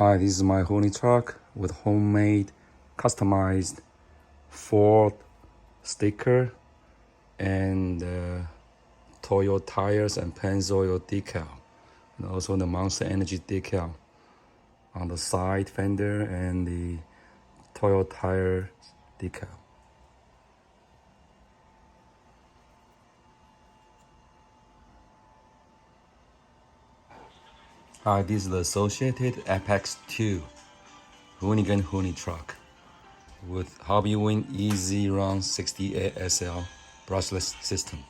Hi, this is my Hoonitruck with homemade, customized Ford sticker and Toyo tires and Pennzoil decal, and also the Monster Energy decal on the side fender and the Toyo tire decal. Hi, this is the associated Apex2 Hoonigan Hoonitruck with HobbyWing EzRun 68 SL brushless system.